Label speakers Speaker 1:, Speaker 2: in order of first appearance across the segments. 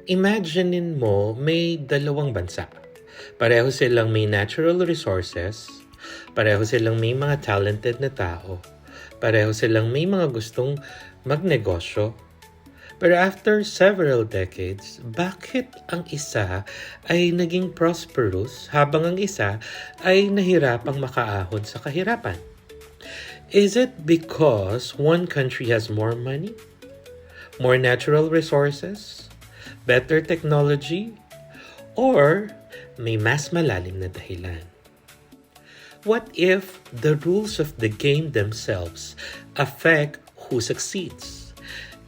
Speaker 1: Imaginein mo may dalawang bansa. Pareho silang may natural resources, pareho silang may mga talented na tao, pareho silang may mga gustong magnegosyo. Pero after several decades, bakit ang isa ay naging prosperous habang ang isa ay nahirapang makaahon sa kahirapan? Is it because one country has more money, more natural resources, better technology, or may mas malalim na dahilan? What if the rules of the game themselves affect who succeeds?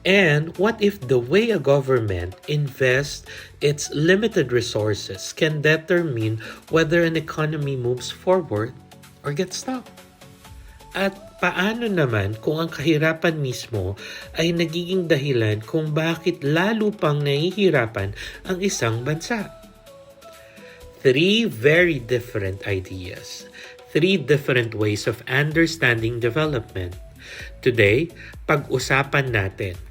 Speaker 1: And what if the way a government invests its limited resources can determine whether an economy moves forward or gets stuck? At paano naman kung ang kahirapan mismo ay nagiging dahilan kung bakit lalo pang nahihirapan ang isang bansa? Three very different ideas, three different ways of understanding development. Today, pag-usapan natin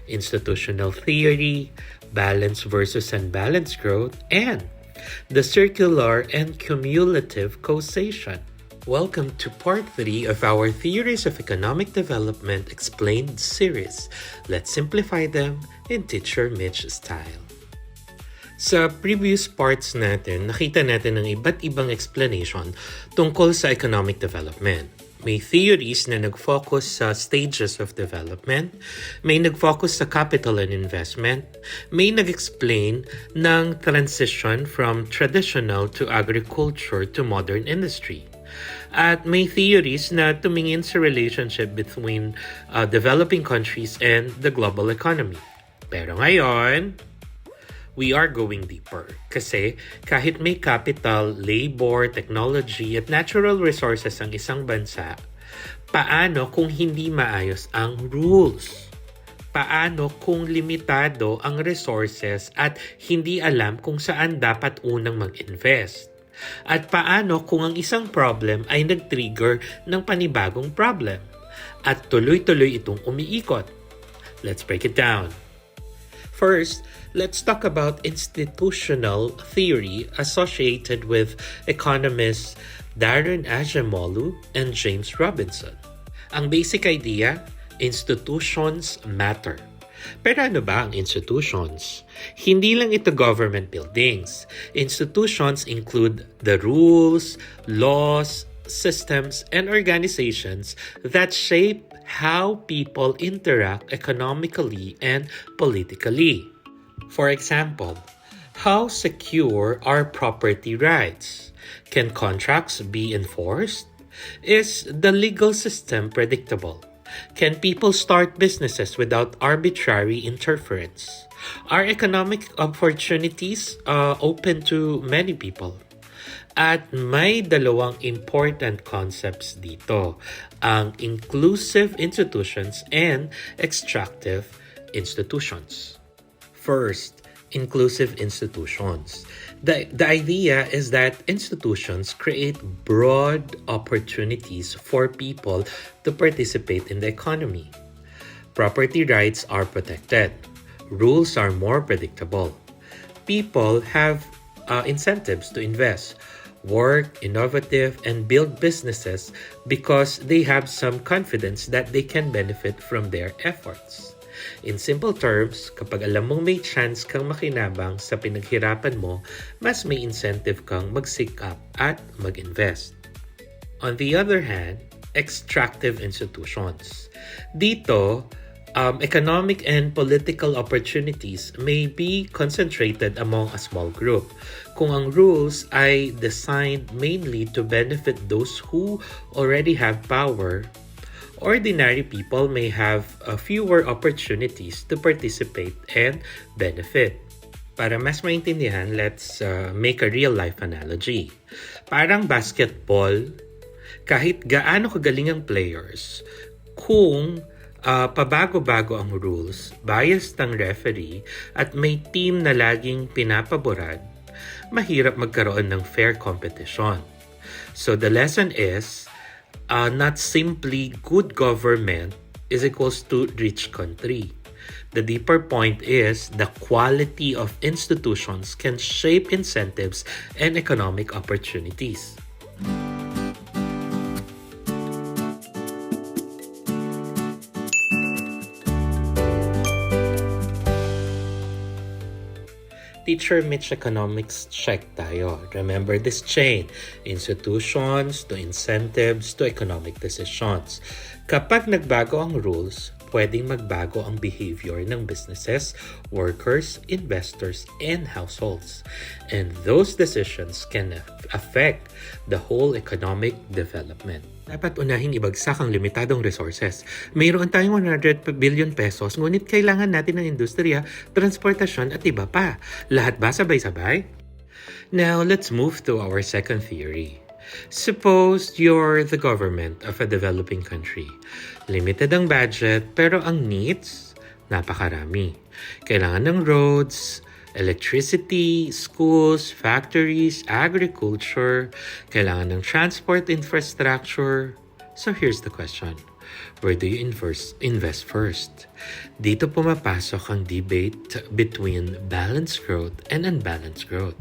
Speaker 1: institutional theory, balanced versus unbalanced growth, and the circular and cumulative causation. Welcome to part 3 of our Theories of Economic Development Explained series. Let's simplify them in Teacher Mitch style. Sa previous parts natin, nakita natin ang iba't ibang explanation tungkol sa economic development. May theories na nag-focus sa stages of development, may nag-focus sa capital and investment, may nag-explain ng transition from traditional to agriculture to modern industry. At may theories na tumingin sa relationship between developing countries and the global economy. Pero ngayon, we are going deeper. Kasi kahit may capital, labor, technology, at natural resources ang isang bansa, paano kung hindi maayos ang rules? Paano kung limitado ang resources at hindi alam kung saan dapat unang mag-invest? At paano kung ang isang problem ay nag-trigger ng panibagong problem? At tuloy-tuloy itong umiikot. Let's break it down. First, let's talk about institutional theory associated with economists Darren Acemoglu and James Robinson. Ang basic idea, institutions matter. Pero ano ba ang institutions? Hindi lang ito government buildings. Institutions include the rules, laws, systems, and organizations that shape how people interact economically and politically. For example, how secure are property rights? Can contracts be enforced? Is the legal system predictable? Can people start businesses without arbitrary interference? Are economic opportunities open to many people? At may dalawang important concepts dito, ang inclusive institutions and extractive institutions. First, inclusive institutions. The idea is that institutions create broad opportunities for people to participate in the economy. Property rights are protected. Rules are more predictable. People have incentives to invest, work, innovative, and build businesses because they have some confidence that they can benefit from their efforts. In simple terms, kapag alam mong may chance kang makinabang sa pinaghirapan mo, mas may incentive kang mag-seek up at mag-invest. On the other hand, extractive institutions. Dito, economic and political opportunities may be concentrated among a small group. Kung ang rules ay designed mainly to benefit those who already have power, ordinary people may have fewer opportunities to participate and benefit. Para mas maintindihan, let's make a real-life analogy. Parang basketball, kahit gaano kagaling ang players, kung pabago-bago ang rules, biased ang referee, at may team na laging pinapaboran, mahirap magkaroon ng fair competition. So the lesson is, not simply good government is equals to rich country. The deeper point is the quality of institutions can shape incentives and economic opportunities. Teacher Mitch Economics check tayo. Remember this chain. Institutions to incentives to economic decisions. Kapag nagbago ang rules, pwedeng magbago ang behavior ng businesses, workers, investors, and households. And those decisions can affect the whole economic development. Dapat unahing ibagsak ang limitadong resources. Mayroon tayong 100 billion pesos, ngunit kailangan natin ng industriya, transportasyon at iba pa. Lahat ba sabay-sabay? Now, let's move to our second theory. Suppose you're the government of a developing country. Limited ang budget, pero ang needs, napakarami. Kailangan ng roads, electricity, schools, factories, agriculture, kailangan ng transport infrastructure. So here's the question. Where do you invest first? Dito pumapasok ang debate between balanced growth and unbalanced growth.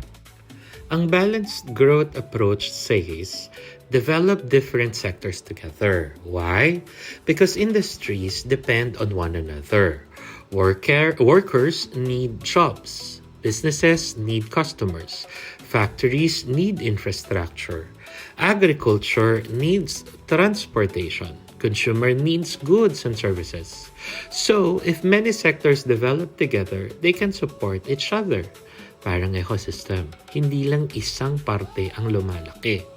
Speaker 1: Ang balanced growth approach says, develop different sectors together. Why? Because industries depend on one another. Workers need jobs. Businesses need customers. Factories need infrastructure. Agriculture needs transportation. Consumer needs goods and services. So, if many sectors develop together, they can support each other. Parang ecosystem. Hindi lang isang parte ang lumalaki.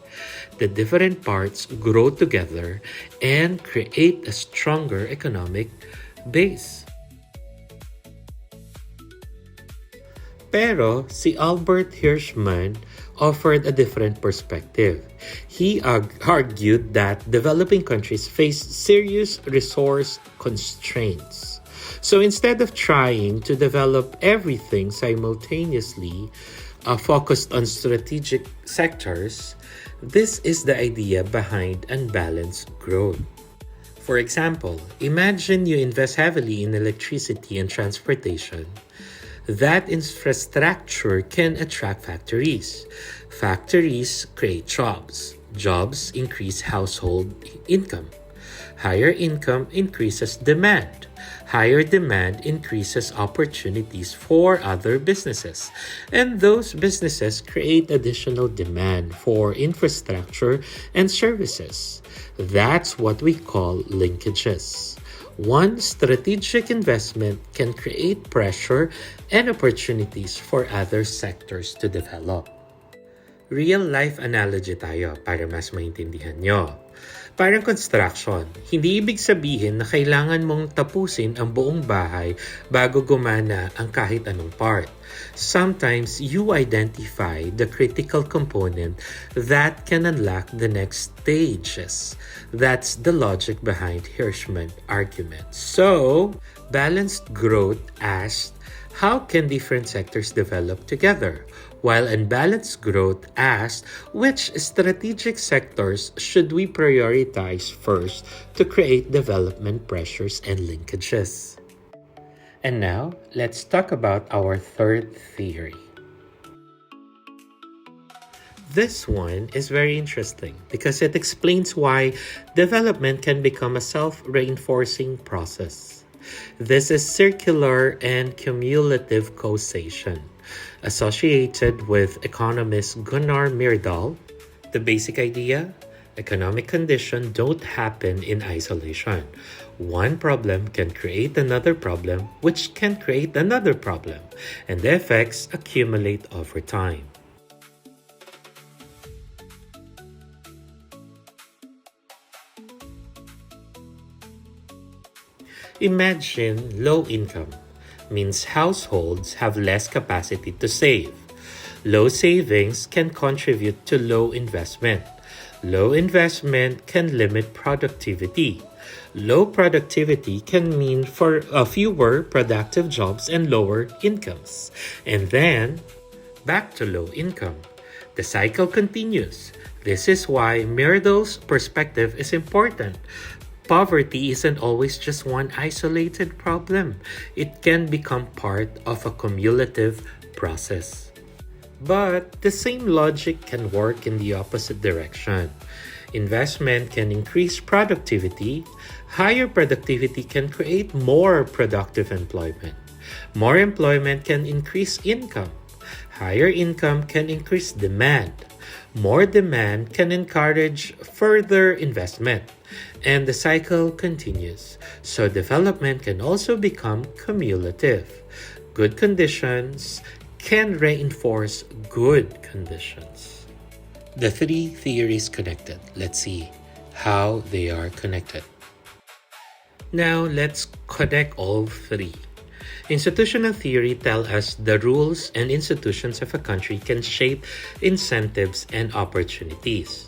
Speaker 1: The different parts grow together and create a stronger economic base. Pero si Albert Hirschman offered a different perspective. He argued that developing countries face serious resource constraints. So instead of trying to develop everything simultaneously, focused on strategic sectors, this is the idea behind unbalanced growth. For example, imagine you invest heavily in electricity and transportation. That infrastructure can attract factories. Factories create jobs. Jobs increase household income. Higher income increases demand. Higher demand increases opportunities for other businesses. And those businesses create additional demand for infrastructure and services. That's what we call linkages. One strategic investment can create pressure and opportunities for other sectors to develop. Real-life analogy tayo para mas maintindihan nyo. Parang construction, hindi ibig sabihin na kailangan mong tapusin ang buong bahay bago gumana ang kahit anong part. Sometimes you identify the critical component that can unlock the next stages. That's the logic behind Hirschman's argument. So, balanced growth asked, how can different sectors develop together? While unbalanced growth asked, which strategic sectors should we prioritize first to create development pressures and linkages? And now, let's talk about our third theory. This one is very interesting because it explains why development can become a self-reinforcing process. This is circular and cumulative causation. Associated with economist Gunnar Myrdal, the basic idea, economic conditions don't happen in isolation. One problem can create another problem, which can create another problem, and the effects accumulate over time. Imagine low income means households have less capacity to save. Low savings can contribute to low investment. Low investment can limit productivity. Low productivity can mean for fewer productive jobs and lower incomes. And then, back to low income. The cycle continues. This is why Myrdal's perspective is important. Poverty isn't always just one isolated problem. It can become part of a cumulative process. But the same logic can work in the opposite direction. Investment can increase productivity. Higher productivity can create more productive employment. More employment can increase income. Higher income can increase demand. More demand can encourage further investment. And the cycle continues. So development can also become cumulative. Good conditions can reinforce good conditions. The three theories connected. Let's see how they are connected. Now, let's connect all three. Institutional theory tells us the rules and institutions of a country can shape incentives and opportunities.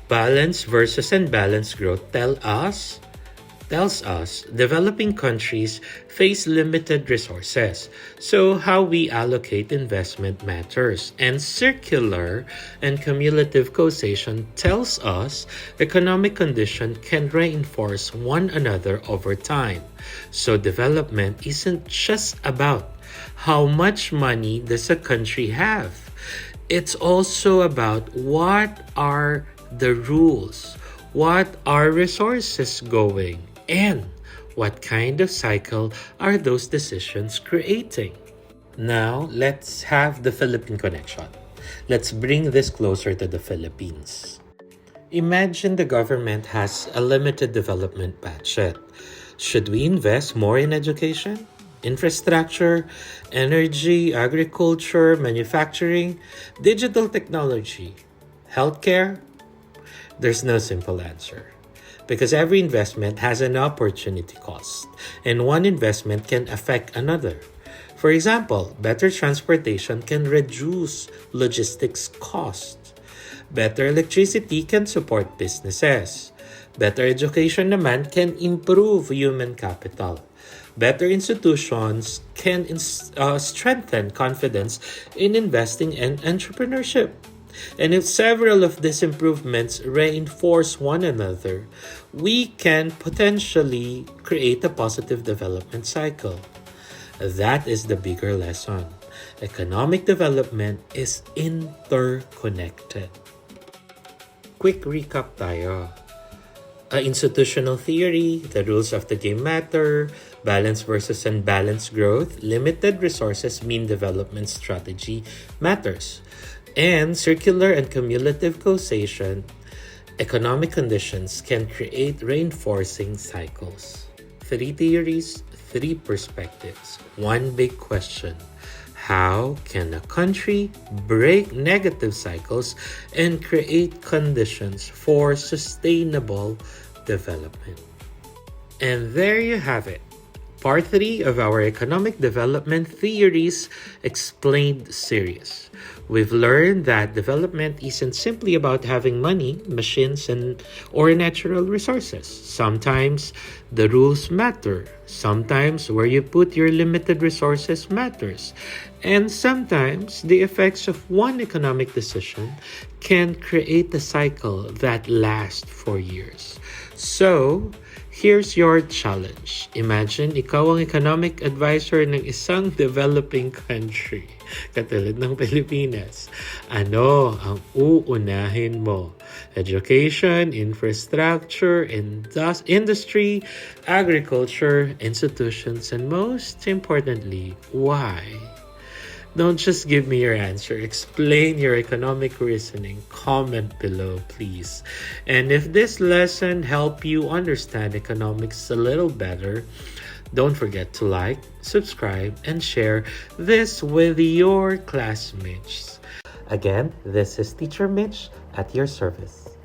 Speaker 1: Balanced versus unbalanced growth tells us developing countries face limited resources, so how we allocate investment matters. And circular and cumulative causation tells us economic condition can reinforce one another over time. So development isn't just about how much money does a country have. It's also about what are the rules, what are resources going, and what kind of cycle are those decisions creating? Now, let's have the Philippine Connection. Let's bring this closer to the Philippines. Imagine the government has a limited development budget. Should we invest more in education, infrastructure, energy, agriculture, manufacturing, digital technology, healthcare? There's no simple answer. Because every investment has an opportunity cost, and one investment can affect another. For example, better transportation can reduce logistics costs. Better electricity can support businesses. Better education naman can improve human capital. Better institutions can strengthen confidence in investing and entrepreneurship. And if several of these improvements reinforce one another, we can potentially create a positive development cycle. That is the bigger lesson. Economic development is interconnected. Quick recap tayo. Institutional theory, the rules of the game matter, balanced versus unbalanced growth, limited resources mean development strategy matters. And circular and cumulative causation, economic conditions can create reinforcing cycles. Three theories, three perspectives, one big question. How can a country break negative cycles and create conditions for sustainable development? And there you have it. Part 3 of our Economic Development Theories Explained series. We've learned that development isn't simply about having money, machines, or natural resources. Sometimes the rules matter. Sometimes where you put your limited resources matters. And sometimes the effects of one economic decision can create a cycle that lasts for years. So, here's your challenge. Imagine ikaw ang economic advisor ng isang developing country, katulad ng Pilipinas. Ano ang uunahin mo? Education, infrastructure, industry, agriculture, institutions, and most importantly, why? Don't just give me your answer. Explain your economic reasoning. Comment below, please. And if this lesson helped you understand economics a little better, don't forget to like, subscribe, and share this with your classmates. Again, this is Teacher Mitch at your service.